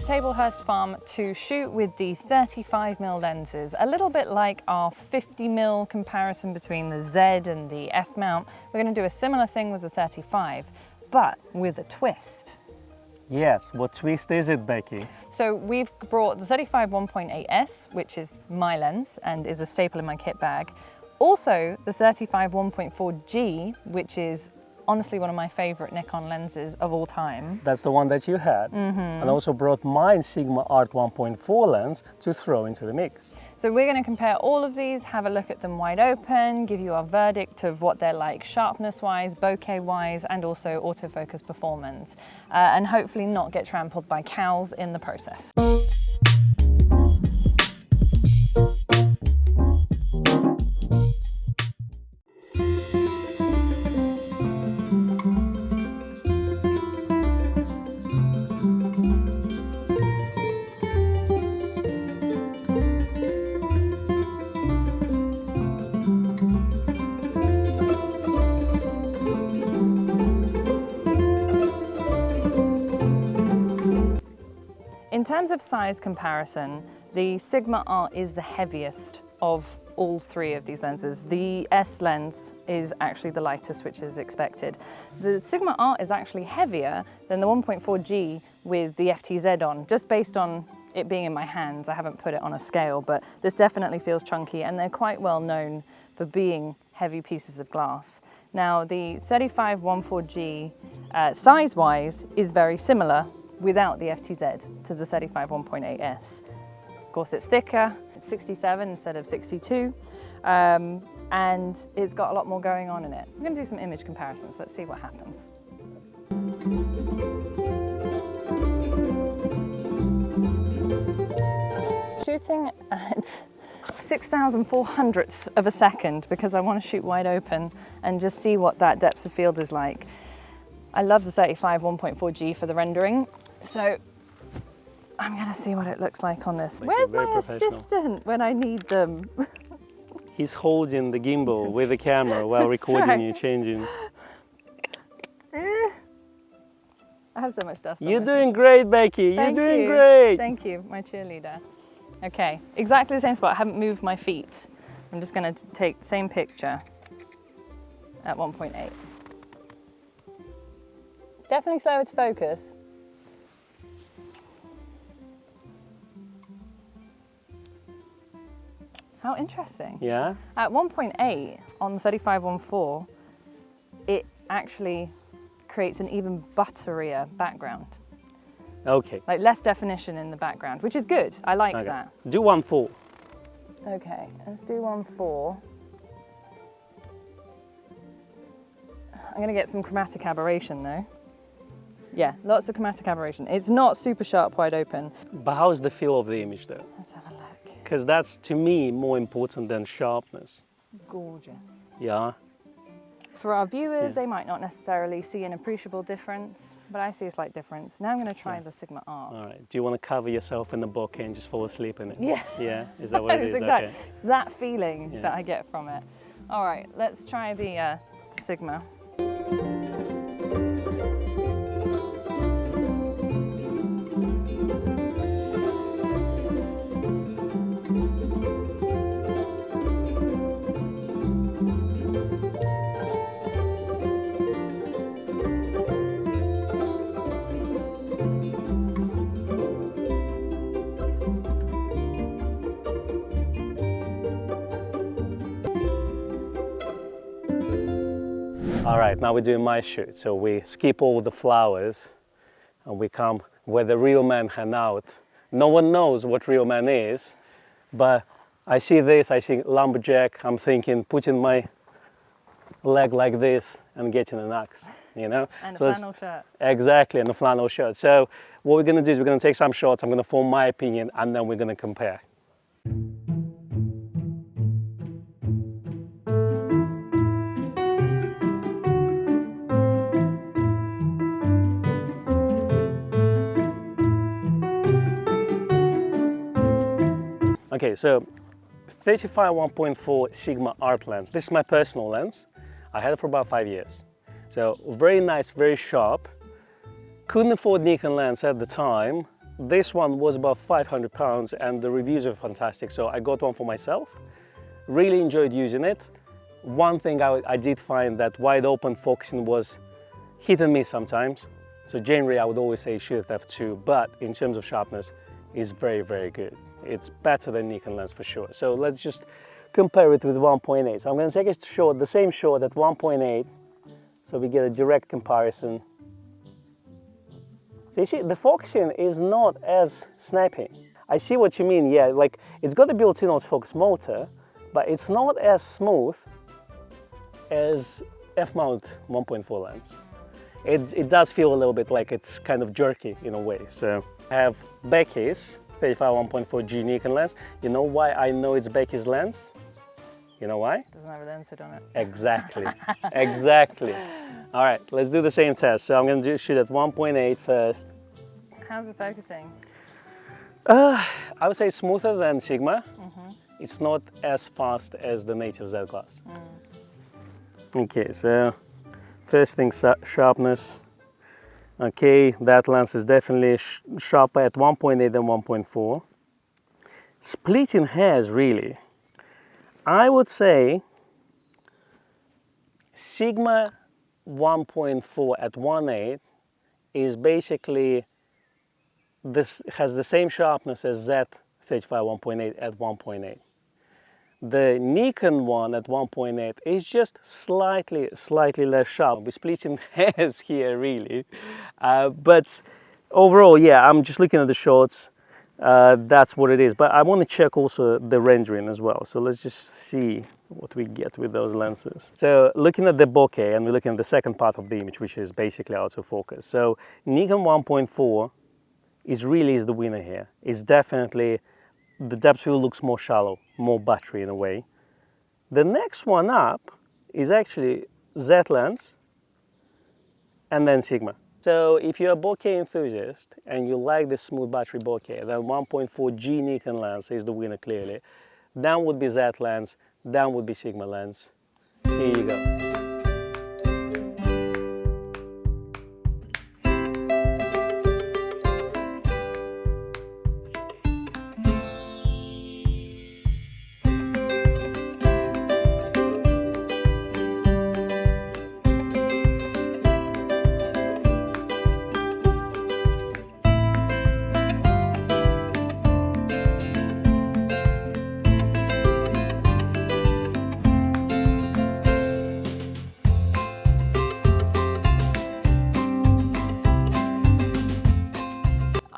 Tablehurst Farm to shoot with the 35mm lenses, a little bit like our 50mm comparison between the Z and the F mount. We're going to do a similar thing with the 35, but with a twist. Yes, what twist is it, Becky? So we've brought the 35 1.8S, which is my lens and is a staple in my kit bag. Also the 35 1.4G, which is honestly one of my favorite Nikon lenses of all time. That's the one that you had. And I also brought mine Sigma Art 1.4 lens to throw into the mix. So we're going to compare all of these, have a look at them wide open, give you our verdict of what they're like sharpness-wise, bokeh-wise, and also autofocus performance, and hopefully not get trampled by cows in the process. In terms of size comparison, the Sigma Art is the heaviest of all three of these lenses. The S lens is actually the lightest, which is expected. The Sigma Art is actually heavier than the 1.4G with the FTZ on, just based on it being in my hands. I haven't put it on a scale, but this definitely feels chunky, and they're quite well known for being heavy pieces of glass. Now, the 35 1.4G size-wise is very similar without the FTZ to the 35 1.8S. Of course, it's thicker, it's 67 instead of 62, and it's got a lot more going on in it. I'm going to do some image comparisons. Let's see what happens. Shooting at 6,400ths of a second because I want to shoot wide open and just see what that depth of field is like. I love the 35 1.4G for the rendering, so I'm going to see what it looks like on this. Where's my assistant when I need them? He's holding the gimbal with the camera while recording you changing. I have so much dust on You're my doing great, Becky. You're doing great. Thank you, my cheerleader. Okay, exactly the same spot. I haven't moved my feet. I'm just going to take the same picture at 1.8. Definitely slower to focus. How interesting. Yeah? At 1.8 on the 35 1.4, it actually creates an even butterier background. Okay. Like less definition in the background, which is good. I like that. Do 1.4. Okay, let's do 1.4. I'm going to get some chromatic aberration though. Yeah, lots of chromatic aberration. It's not super sharp wide open. But how's the feel of the image though? Let's have a look. Because that's, to me, more important than sharpness. It's gorgeous. Yeah. For our viewers, they might not necessarily see an appreciable difference, but I see a slight difference. Now I'm going to try the Sigma Art. All right. Do you want to cover yourself in the bokeh and just fall asleep in it? Yeah. Yeah? Is that what it is? Exactly. Okay. It's that feeling that I get from it. All right, let's try the Sigma. All right, now we're doing my shoot. So we skip all the flowers and we come where the real men hang out. No one knows what real man is, but I see this, I see Lumberjack, I'm thinking putting my leg like this and getting an axe, you know? And so a flannel shirt. Exactly, and a flannel shirt. So what we're gonna do is we're gonna take some shots, I'm gonna form my opinion, and then we're gonna compare. Okay, so 35 1.4 Sigma Art lens. This is my personal lens. I had it for about 5 years. So very nice, very sharp. Couldn't afford Nikon lens at the time, this one was about £500 and the reviews are fantastic, so I got one for myself. Really enjoyed using it. One thing I did find that wide open focusing was hit and miss sometimes. So generally I would always say shoot at f2, but in terms of sharpness, it's very, very good. It's better than Nikon lens for sure. So let's just compare it with 1.8. So I'm going to take a shot, the same shot at 1.8, so we get a direct comparison. So you see, the focusing is not as snappy. I see what you mean, yeah, like it's got a built-in autofocus motor, but it's not as smooth as f-mount 1.4 lens. It does feel a little bit like it's kind of jerky in a way. So I have Becky's 35 1.4G Nikon lens. You know why I know it's Becky's lens? You know why? Doesn't have a lens hood on it. Exactly, exactly. All right, let's do the same test. So I'm going to shoot at 1.8 first. How's it focusing? I would say smoother than Sigma. It's not as fast as the native Z class. Okay, so first thing, sharpness. Okay, that lens is definitely sharper at 1.8 than 1.4. Splitting hairs, really. I would say Sigma 1.4 at 1.8 is basically, this has the same sharpness as Z 35 1.8 at 1.8. The Nikon one at 1.8 is just slightly less sharp. We're splitting hairs here, really. But overall, yeah, I'm just looking at the shots. That's what it is. But I want to check also the rendering as well. So let's just see what we get with those lenses. So looking at the bokeh, and we're looking at the second part of the image, which is basically autofocus. So Nikon 1.4 is the winner here. It's definitely, the depth field looks more shallow, more battery in a way. The next one up is actually Z lens and then Sigma. So if you're a bokeh enthusiast and you like the smooth battery bokeh, then 1.4G Nikon lens is the winner clearly. Then would be Z lens, then would be Sigma lens. Here you go.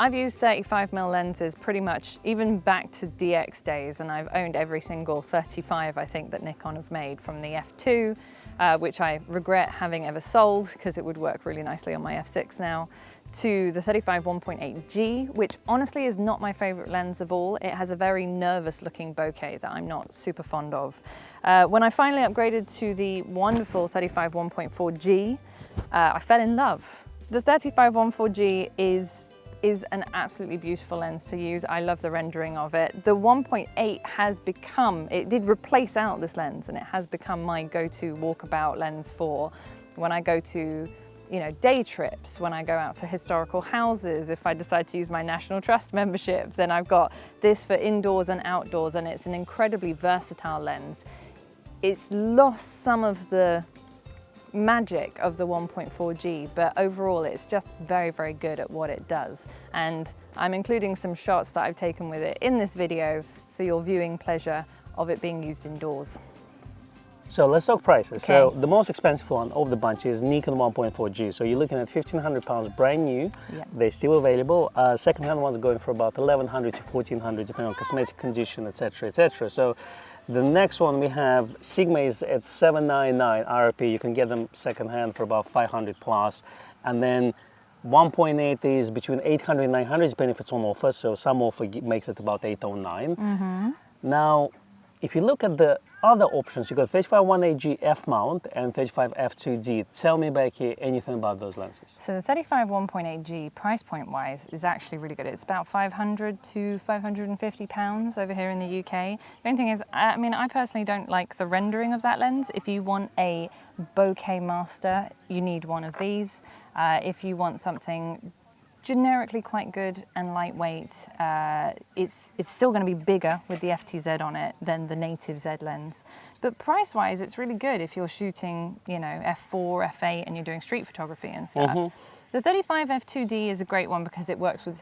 I've used 35mm lenses pretty much even back to DX days, and I've owned every single 35 I think that Nikon have made, from the f2, which I regret having ever sold because it would work really nicely on my f6 now, to the 35 1.8G, which honestly is not my favorite lens of all. It has a very nervous looking bokeh that I'm not super fond of. When I finally upgraded to the wonderful 35 1.4G, I fell in love. The 35 1.4G is an absolutely beautiful lens to use. I love the rendering of it. The 1.8 has become, it did replace out this lens, and it has become my go-to walkabout lens for when I go to, you know, day trips, when I go out to historical houses. If I decide to use my National Trust membership, then I've got this for indoors and outdoors, and it's an incredibly versatile lens. It's lost some of the magic of the 1.4G, but overall it's just very, very good at what it does. And I'm including some shots that I've taken with it in this video for your viewing pleasure of it being used indoors. So let's talk prices. Okay. So the most expensive one of the bunch is Nikon 1.4G. So you're looking at £1,500 brand new. Yeah. They're still available. Second-hand ones are going for about £1,100 to £1,400, depending on cosmetic condition, etc., etc. So the next one we have, Sigma is at $799 RRP. You can get them second-hand for about 500 plus. And then 1.8 is between 800 and 900, depending if it's on offer. So some offer makes it about 809. Now, if you look at the other options, you got 35 1.8G f-mount and 35 f2D. Tell me, Becky, anything about those lenses. So the 35 1.8G price point wise is actually really good. It's about 500 to 550 pounds over here in the UK. The only thing is, I mean, I personally don't like the rendering of that lens. If you want a bokeh master, you need one of these. If you want something generically quite good and lightweight. It's still going to be bigger with the FTZ on it than the native Z lens. But price-wise, it's really good if you're shooting, you know, f4, f8, and you're doing street photography and stuff. The 35 f2D is a great one because it works with,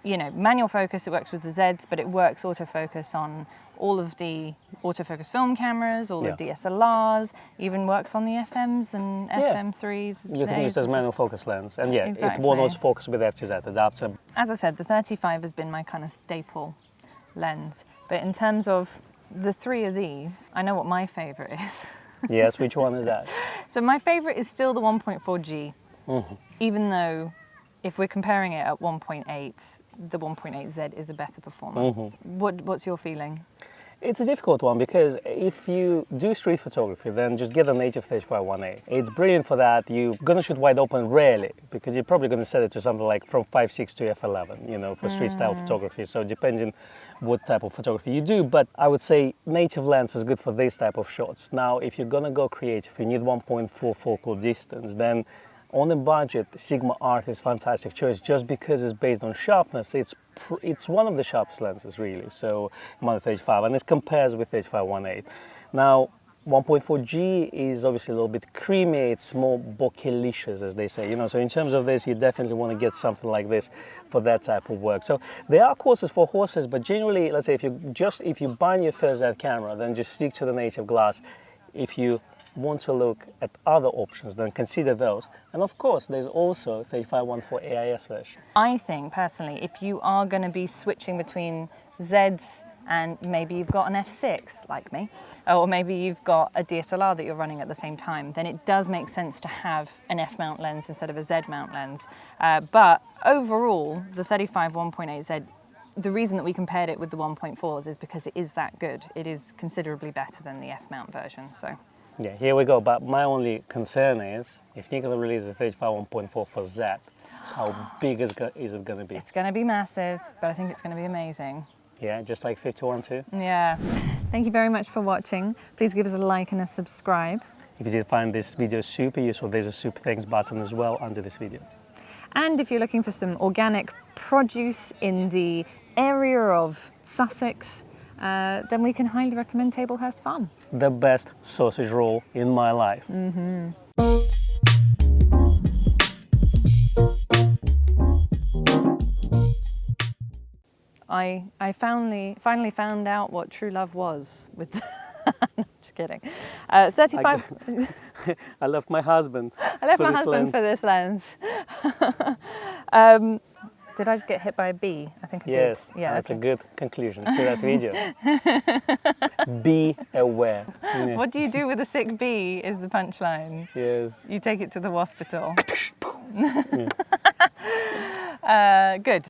you know, manual focus, it works with the Zs, but it works autofocus on all of the autofocus film cameras, all the DSLRs, even works on the FMs and FM3s. You can use it as manual focus lens. And yeah, Exactly. it won't also focus with FTZ adapter. As I said, the 35 has been my kind of staple lens. But in terms of the three of these, I know what my favorite is. Yes, which one is that? So my favorite is still the 1.4G, even though if we're comparing it at 1.8, the 1.8Z is a better performer. What's your feeling? It's a difficult one because if you do street photography, then just get a native 35-1A. It's brilliant for that. You're going to shoot wide open rarely because you're probably going to set it to something like from 5.6 to f11, you know, for street style photography. So depending what type of photography you do, but I would say native lens is good for this type of shots. Now, if you're going to go creative, you need 1.4 focal distance, then on a budget, Sigma Art is a fantastic choice just because it's based on sharpness. It's one of the sharpest lenses really, so among the 35, and it compares with 35-1.8. Now, 1.4G is obviously a little bit creamy, it's more bokeh-licious, as they say, you know, so in terms of this, you definitely want to get something like this for that type of work. So there are courses for horses, but generally, let's say if you buy your first Z camera, then just stick to the native glass. If you want to look at other options, then consider those. And of course, there's also 35-1.4 AIS version. I think personally, if you are going to be switching between Zs and maybe you've got an f6 like me, or maybe you've got a DSLR that you're running at the same time, then it does make sense to have an F mount lens instead of a Z mount lens. But overall, the 35-1.8Z, the reason that we compared it with the 1.4s is because it is that good. It is considerably better than the F mount version. So. Yeah, here we go. But my only concern is if Nikon releases a 35-1.4 for Z, how big is it going to be? It's going to be massive, but I think it's going to be amazing. Yeah, just like 51.2. Yeah. Thank you very much for watching. Please give us a like and a subscribe. If you did find this video super useful, there's a super thanks button as well under this video. And if you're looking for some organic produce in the area of Sussex, then we can highly recommend Tablehurst Farm. The best sausage roll in my life. I finally found out what true love was with. No, just kidding. 35. I left my husband. I left my husband for this lens. Did I just get hit by a bee? I think I did. Yes, Yeah, that's a good conclusion to that video. Be aware. Yeah. What do you do with a sick bee is the punchline. Yes. You take it to the hospital. Good.